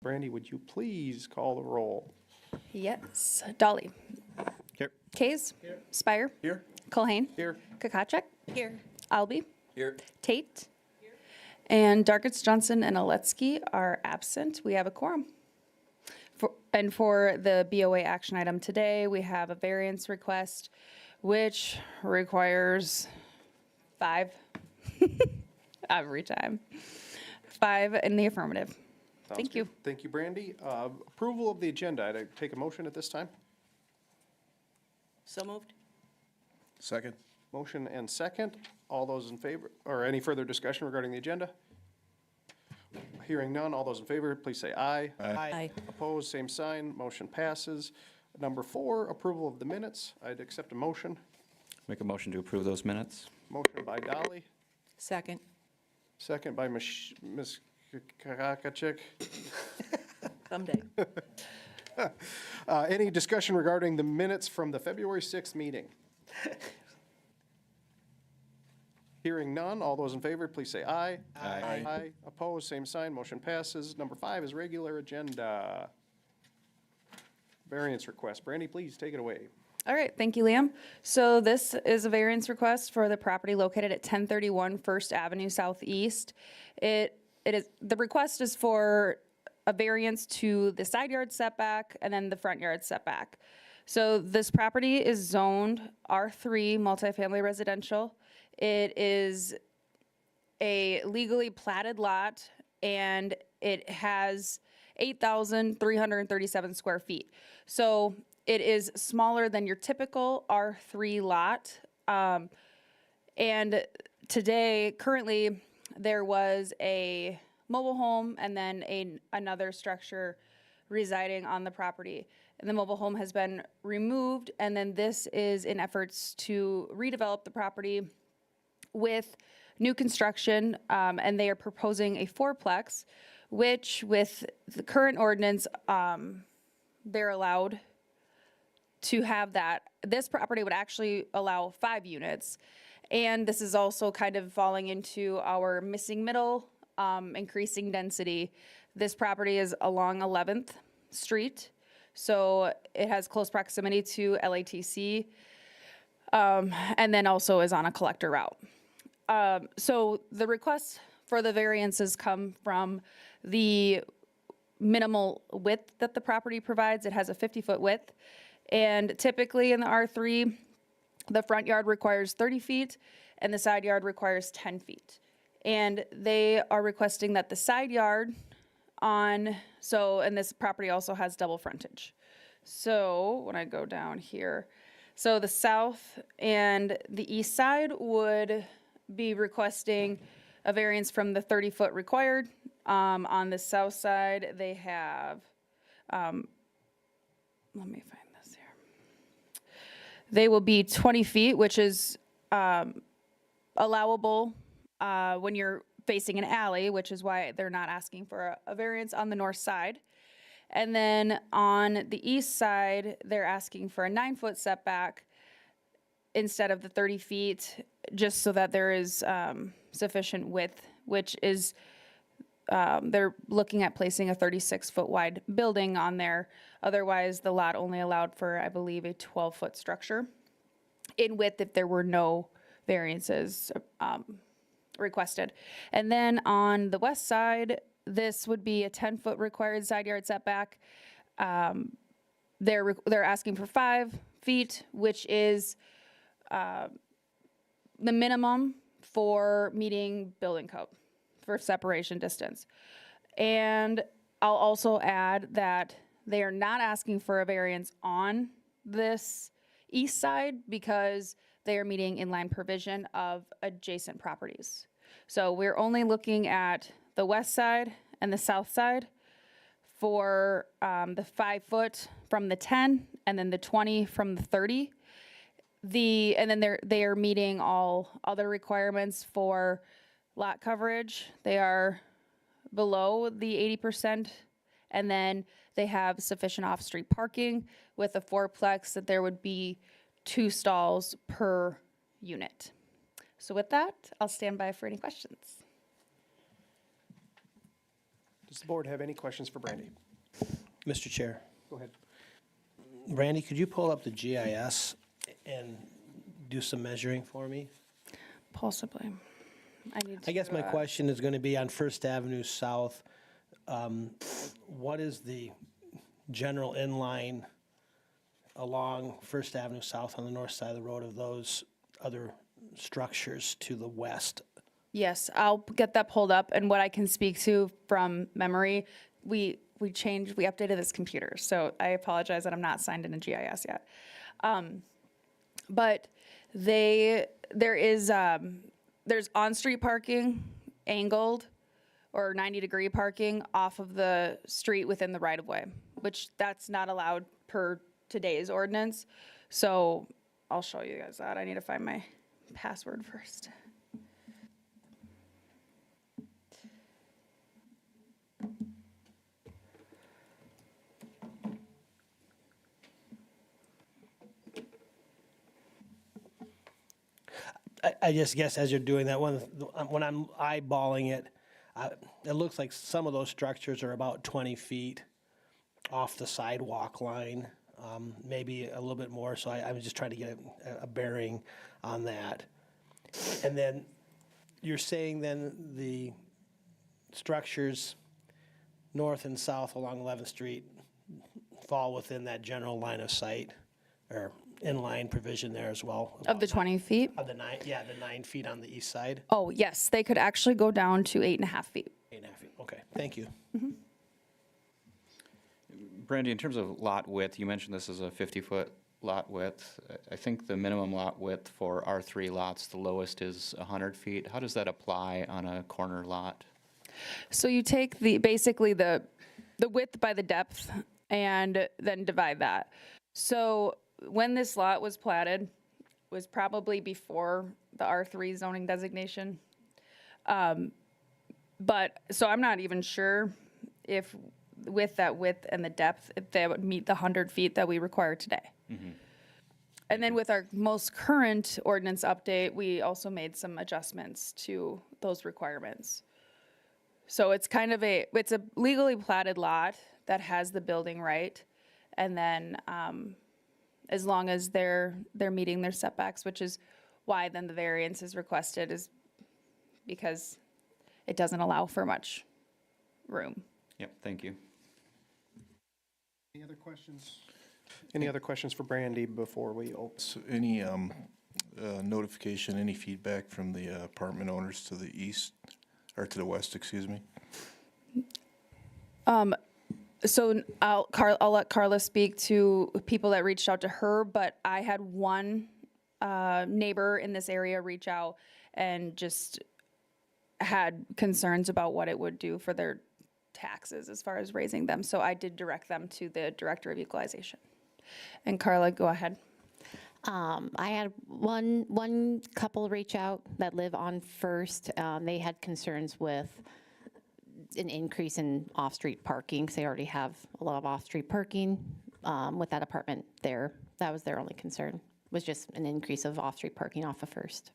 Brandy, would you please call the roll? Yes. Dolly. Here. Kays. Spire. Here. Culhane. Here. Kakachek. Here. Albee. Here. Tate. And Darkitz, Johnson, and Oletsky are absent. We have a quorum. For the BOA action item today, we have a variance request, which requires 5 every time. 5 in the affirmative. Sounds Thank you. good. Thank you, Brandy. Approval of the agenda. I'd take a motion at this time. So moved. Second. Motion and second. All those in favor, or any further discussion regarding the agenda? Hearing none. All those in favor, please say aye. Aye. Opposed, same sign. Motion passes. Number 4, approval of the minutes. I'd accept a motion. Make a motion to approve those minutes. Motion by Dolly, Second. second by Ms. Kakachek. Someday. Any discussion regarding the minutes from the February 6th meeting? Hearing none, all those in favor, please say aye. Aye. Aye. Opposed, same sign, motion passes. Number 5 is regular agenda. Variance request. Brandy, please take it away. All right, thank you, Liam. So this is a variance request for the property located at 1031 First Avenue Southeast. The request is for a variance to the side yard setback and then the front yard setback. So this property is zoned R3 multifamily residential. It is a legally platted lot and it has 8,337 square feet. So it is smaller than your typical R3 lot. And currently, there was a mobile home and then another structure residing on the property. And the mobile home has been removed, and then this is in efforts to redevelop the property with new construction, and they are proposing a fourplex, which with the current ordinance, they're allowed to have that. This property would actually allow 5 units. And this is also kind of falling into our missing middle, increasing density. This property is along 11th Street. So it has close proximity to LATC, and then also is on a collector route. So the requests for the variances come from the minimal width that the property provides. It has a 50-foot width. And typically in the R3, the front yard requires 30 feet and the side yard requires 10 feet. And they are requesting that the side yard and this property also has double frontage. So when I go down here, so the south and the east side would be requesting a variance from the 30-foot required. On the south side, they have, let me find this here. They will be 20 feet, which is allowable when you're facing an alley, which is why they're not asking for a variance on the north side. And then on the east side, they're asking for a 9-foot setback instead of the 30 feet, just so that there is sufficient width, which is, they're looking at placing a 36-foot wide building on there. Otherwise, the lot only allowed for, I believe, a 12-foot structure in width if there were no variances requested. And then on the west side, this would be a 10-foot required side yard setback. They're asking for 5 feet, which is the minimum for meeting building code for separation distance. And I'll also add that they are not asking for a variance on this east side because they are meeting inline provision of adjacent properties. So we're only looking at the west side and the south side for the 5 foot from the 10 and then the 20 from the 30. And then they are meeting all other requirements for lot coverage. They are below the 80%, and then they have sufficient off-street parking with a fourplex that there would be 2 stalls per unit. So with that, I'll stand by for any questions. Does the board have any questions for Brandy? Mr. Chair, Go ahead. Randy, could you pull up the GIS and do some measuring for me? Possibly. I guess my question is going to be on First Avenue South. What is the general inline along First Avenue South on the north side of the road of those other structures to the west? Yes, I'll get that pulled up, and what I can speak to from memory, we updated this computer, so I apologize that I'm not signed into GIS yet. But there's on-street parking, angled, or 90-degree parking off of the street within the right-of-way, which that's not allowed per today's ordinance. So I'll show you guys that. I need to find my password first. I just guess as you're doing that, when I'm eyeballing it, it looks like some of those structures are about 20 feet off the sidewalk line, maybe a little bit more. So I was just trying to get a bearing on that. And then you're saying then the structures north and south along 11th Street fall within that general line of sight or inline provision there as well? Of the 20 feet? Of the 9 feet on the east side? Oh, yes, they could actually go down to 8.5 feet. 8.5 feet, okay, thank you. Brandy, in terms of lot width, you mentioned this is a 50-foot lot width. I think the minimum lot width for R3 lots, the lowest is 100 feet. How does that apply on a corner lot? So you take basically the width by the depth and then divide that. So when this lot was platted, was probably before the R3 zoning designation. But, so I'm not even sure if with that width and the depth, if they would meet the 100 feet that we require today. And then with our most current ordinance update, we also made some adjustments to those requirements. So it's kind of it's a legally platted lot that has the building right. And then, as long as they're meeting their setbacks, which is why then the variance is requested, is because it doesn't allow for much room. Yep, thank you. Any other questions? Any other questions for Brandy before we open? So any notification, any feedback from the apartment owners to the east, or to the west, excuse me? So I'll let Carla speak to people that reached out to her, but I had one neighbor in this area reach out and just had concerns about what it would do for their taxes as far as raising them. So I did direct them to the Director of Equalization. And Carla, go ahead. I had one couple reach out that live on First. They had concerns with an increase in off-street parking, because they already have a lot of off-street parking with that apartment there. That was their only concern, was just an increase of off-street parking off of First.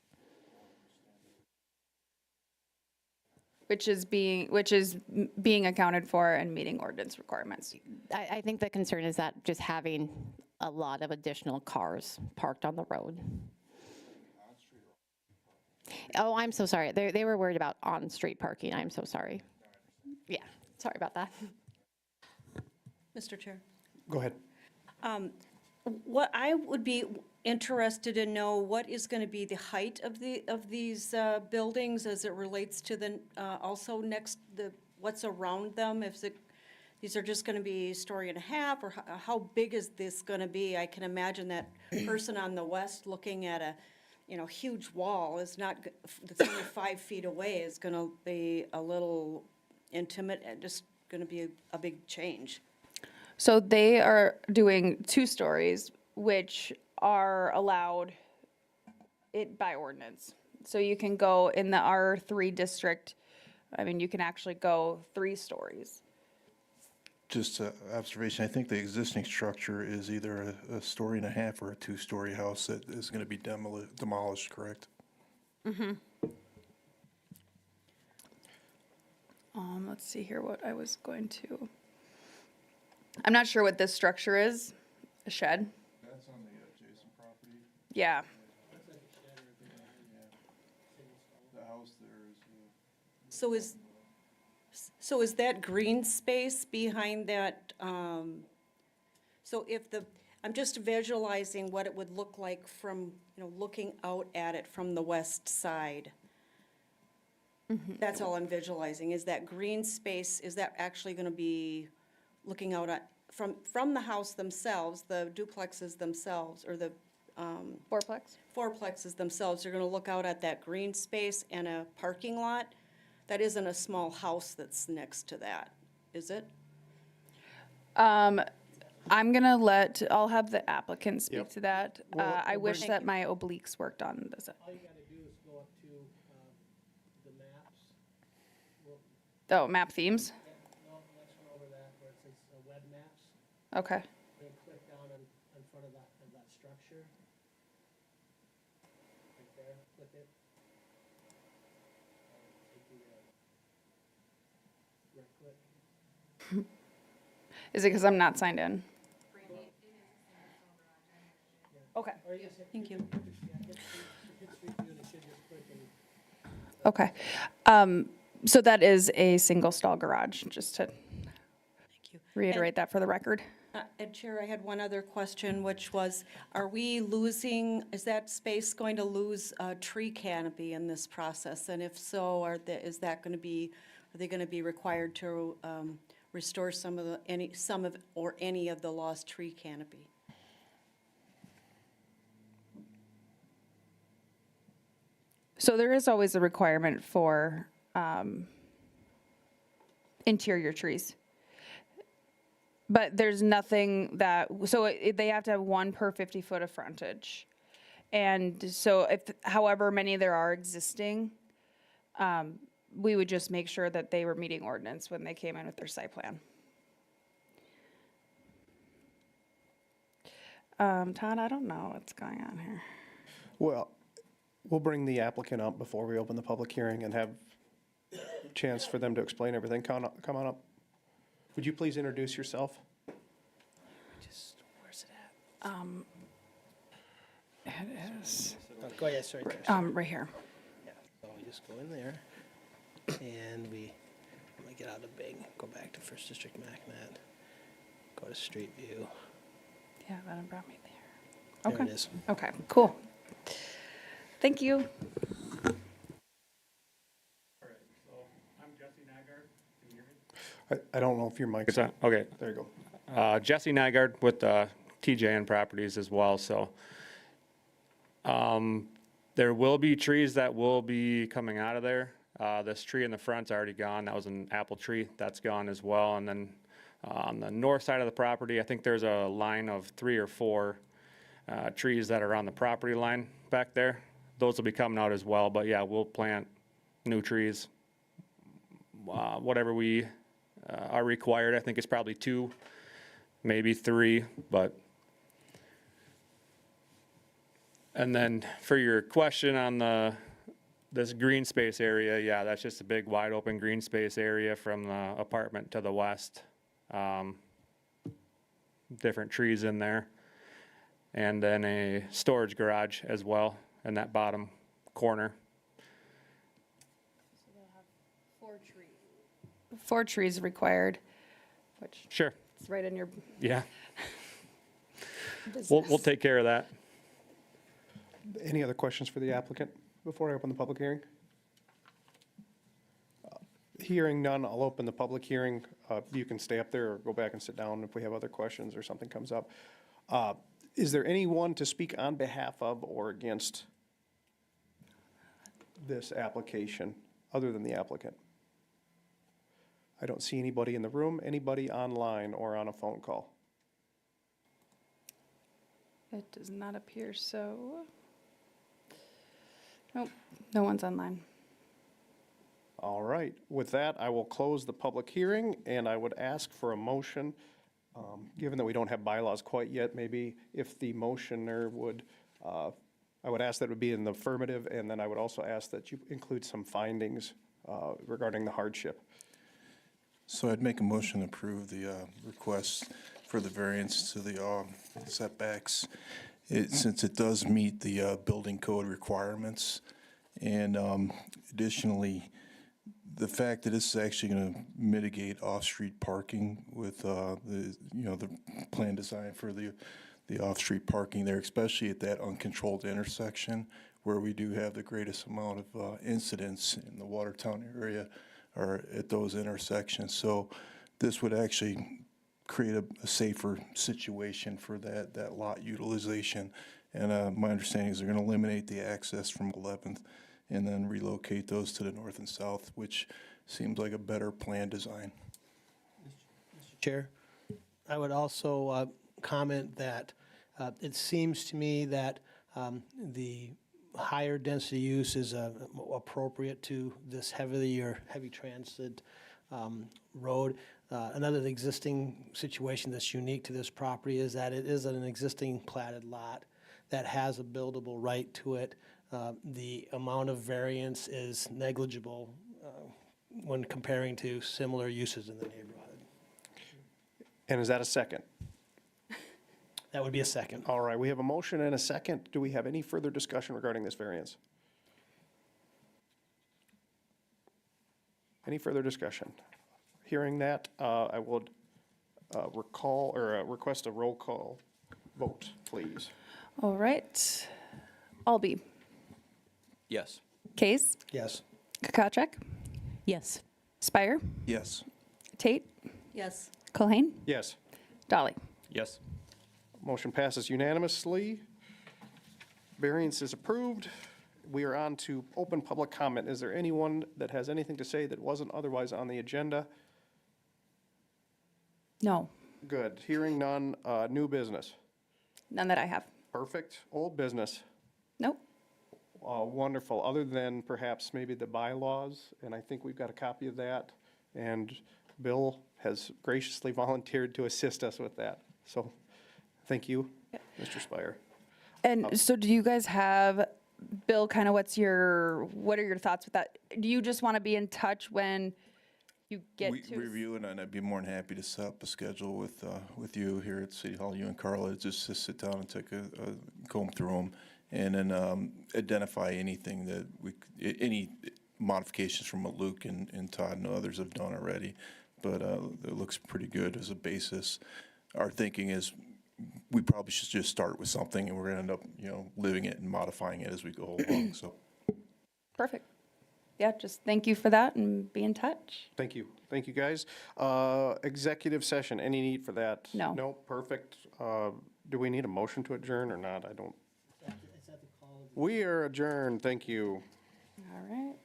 Which is being accounted for and meeting ordinance requirements. I think the concern is that just having a lot of additional cars parked on the road. Oh, I'm so sorry. They were worried about on-street parking. I'm so sorry. Yeah, sorry about that. Mr. Chair. Go ahead. What I would be interested to know, what is going to be the height of these buildings as it relates to the, also what's around them? These are just going to be 1.5 stories, or how big is this going to be? I can imagine that person on the west looking at a, huge wall is not, that's only 5 feet away, is going to be a little intimate, and just going to be a big change. So they are doing 2 stories, which are allowed it by ordinance. So you can go in the R3 district, you can actually go 3 stories. Just an observation, I think the existing structure is either a 1.5 stories or a 2-story house that is going to be demolished, correct? Let's see here what I was going to. I'm not sure what this structure is. A shed? That's on the adjacent property. Yeah. The house there is, So is that green space behind that, so if I'm just visualizing what it would look like from, looking out at it from the west side. That's all I'm visualizing, is that green space, is that actually gonna be looking out at, from the house themselves, the duplexes themselves, or the Fourplex? fourplexes themselves, you're gonna look out at that green space and a parking lot? That isn't a small house that's next to that, is it? I'm I'll have the applicant speak Yep. to that. I wish that my obliques worked on this. All you gotta do is go up to the maps. Oh, map themes? No, next one over that, where it says web maps. Okay. Then click down in front of that structure. Right there, click it. Take you there. Right click. Is it because I'm not signed in? Okay. Or you just hit, Thank you. hit street view and it should just click and Okay. So that is a single stall garage, just to Thank you. reiterate that for the record. And Chair, I had one other question, which was, is that space going to lose a tree canopy in this process? And if so, are they going to be required to restore any of the lost tree canopy? So there is always a requirement for interior trees. But there's nothing they have to have 1 per 50 foot of frontage. And so however many there are existing, we would just make sure that they were meeting ordinance when they came in with their site plan. Todd, I don't know what's going on here. Well, we'll bring the applicant up before we open the public hearing and have a chance for them to explain everything. Come on up. Would you please introduce yourself? Where's it at? It is, go ahead, sorry. right here. Yeah, so we just go in there, and I'm gonna get out of Bing, go back to First District MacNet, go to Street View. Yeah, that brought me there. There Okay. it is. Okay, cool. Thank you. I don't know if your mic's on. Okay, There you go. Jesse Nygaard with TJN Properties as well, so. There will be trees that will be coming out of there. This tree in the front's already gone, that was an apple tree, that's gone as well. And then on the north side of the property, I think there's a line of 3 or 4 trees that are on the property line back there. Those will be coming out as well, but yeah, we'll plant new trees. Whatever we are required, I think it's probably 2, maybe 3, but. And then for your question on this green space area, yeah, that's just a big wide open green space area from the apartment to the west. Different trees in there. And then a storage garage as well in that bottom corner. 4 trees required, which Sure, is right in your yeah, business. we'll take care of that. Any other questions for the applicant before I open the public hearing? Hearing none, I'll open the public hearing. You can stay up there or go back and sit down if we have other questions or something comes up. Is there anyone to speak on behalf of or against this application, other than the applicant? I don't see anybody in the room, anybody online or on a phone call. It does not appear so. Nope, no one's online. All right, with that, I will close the public hearing, and I would ask for a motion, given that we don't have bylaws quite yet, maybe if the motioner would, I would ask that it would be in the affirmative, and then I would also ask that you include some findings regarding the hardship. So I'd make a motion to approve the request for the variance to the setbacks, since it does meet the building code requirements. And additionally, the fact that this is actually going to mitigate off-street parking with the plan design for the off-street parking there, especially at that uncontrolled intersection where we do have the greatest amount of incidents in the Watertown area, are at those intersections. So this would actually create a safer situation for that lot utilization. And my understanding is they're going to eliminate the access from 11th and then relocate those to the north and south, which seems like a better plan design. Chair, I would also comment that it seems to me that the higher density use is appropriate to this heavy transit road. Another existing situation that's unique to this property is that it is an existing platted lot that has a buildable right to it. The amount of variance is negligible when comparing to similar uses in the neighborhood. And is that a second? That would be a second. All right, we have a motion and a second. Do we have any further discussion regarding this variance? Any further discussion? Hearing that, I would request a roll call vote, please. All right. Albee, Yes. Case, Yes. Kokachek, Yes. Spire, Yes. Tate, Yes. Culhane, Yes. Dolly. Yes. Motion passes unanimously. Variance is approved. We are on to open public comment. Is there anyone that has anything to say that wasn't otherwise on the agenda? No, Good. Hearing none. New business. none that I have. Perfect. Old business. Nope. Wonderful. Other than perhaps maybe the bylaws, and I think we've got a copy of that. And Bill has graciously volunteered to assist us with that. So thank you, Mr. Spire. And so do you guys have, Bill, kind of what are your thoughts with that? Do you just want to be in touch when you get We to? review it, and I'd be more than happy to set up a schedule with you here at City Hall, you and Carla, just to sit down and take a comb through them, and then identify anything that any modifications from what Luke and Todd and others have done already. But it looks pretty good as a basis. Our thinking is we probably should just start with something, and we're going to end up, living it and modifying it as we go along. So. Perfect. Yeah, just thank you for that and be in touch. Thank you. Thank you, guys. Executive session, any need for that? No. No, perfect. Do we need a motion to adjourn or not? I don't. We are adjourned. Thank you. All right.